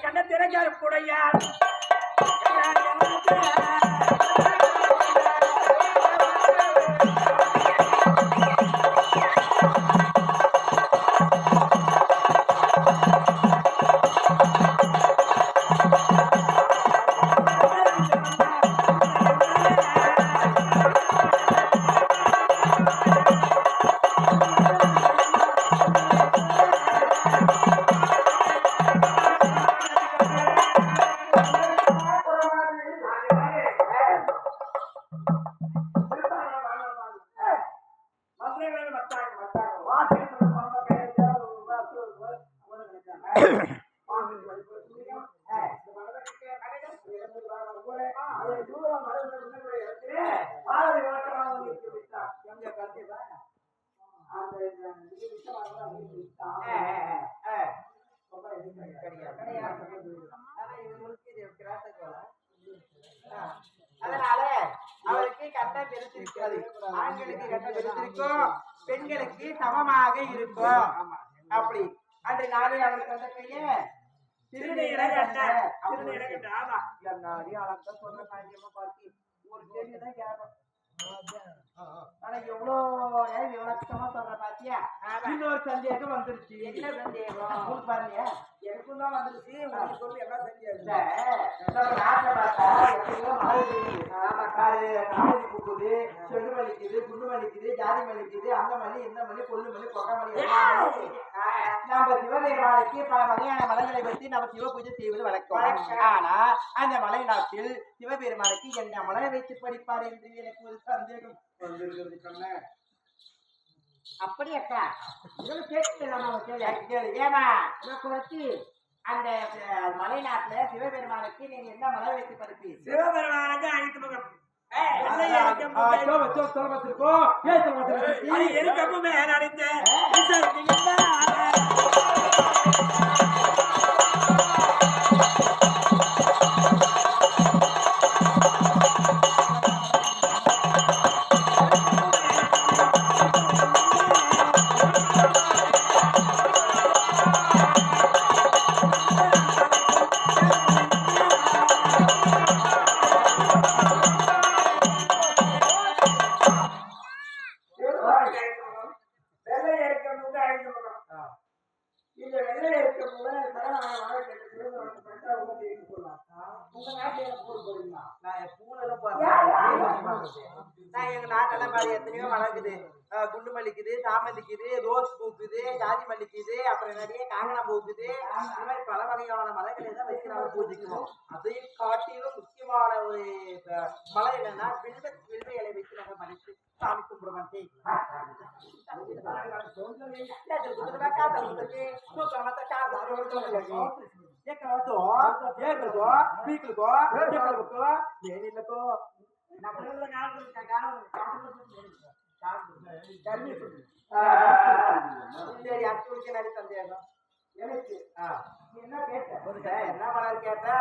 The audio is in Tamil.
கண்ண திறக்காரு கூடையார் அதனால அவருக்கு கட்டம் பெருத்திருக்கிறது. ஆண்களுக்கு கட்டம் பெருத்திருக்கும், பெண்களுக்கு சமமாக இருக்கும். அப்படி அன்றைய நாளே அவருக்கு வந்த கைய திருநீரை சொன்ன காரியமா பார்த்து ஒரு கேள்விதான் கேட்கும். எவ்வளவு விளக்கமா சொல்ற பாத்தியா? இன்னொரு சந்தேகம் வந்துருச்சு. என்ன சந்தேகம் பாருங்க? எனக்கும் தான் வந்துருச்சு. உங்களுக்கு சொல்லி என்ன சந்தேகம்? நாட்டை பார்த்தா எப்படியோ மழை பெய்யுது, காலேஜ் பூக்குது, செடு மலிக்குது, குண்டு மலிக்குது, ஜாதி மலிக்குது, அந்த மல்லி இந்த மல்லி கொள்ளு மல்லி கொட்டை மல்லி. நம்ம சிவபெருமானுக்கு பல வகையான மலைகளை பற்றி நம்ம சிவ பூஜை செய்வது வழக்கம். ஆனா அந்த மலை நாட்டில் சிவபெருமானுக்கு என்ன மலையை வைத்து படிப்பார் என்று எனக்கு ஒரு சந்தேகம் வந்திருக்கிறது. சொன்ன அப்படியாக்கா கேட்டு ஏமா உனக்கு வச்சு அந்த மலை நாட்டுல சிவபெருமானுக்கு நீங்க என்ன மலை வைத்து படிப்பீங்க? சிவபெருமானுக்கு அழைத்து எங்க நாட்டெல்லாம் பாரு எத்தனையோ வளர்க்குது. குண்டு மல்லிக்குது, சாமந்திக்குது, ரோஸ் பூக்குது, ஜாதி மல்லிக்குது, அப்புறம் நிறைய காங்கணம் பூக்குது. இந்த மாதிரி பல வகையான மலைகளை தான் வச்சு நம்ம பூஜிக்கணும். அதையும் காட்டிலும் முக்கியமான ஒரு மலை என்னன்னா வில்வ இலை வச்சு நம்ம மதிச்சு சாமி கும்பிட மாட்டேன். சரி அச்சுக்கு நிறைய சந்தேகம் எனக்கு என்ன கேட்ட என்ன மலர் கேட்டா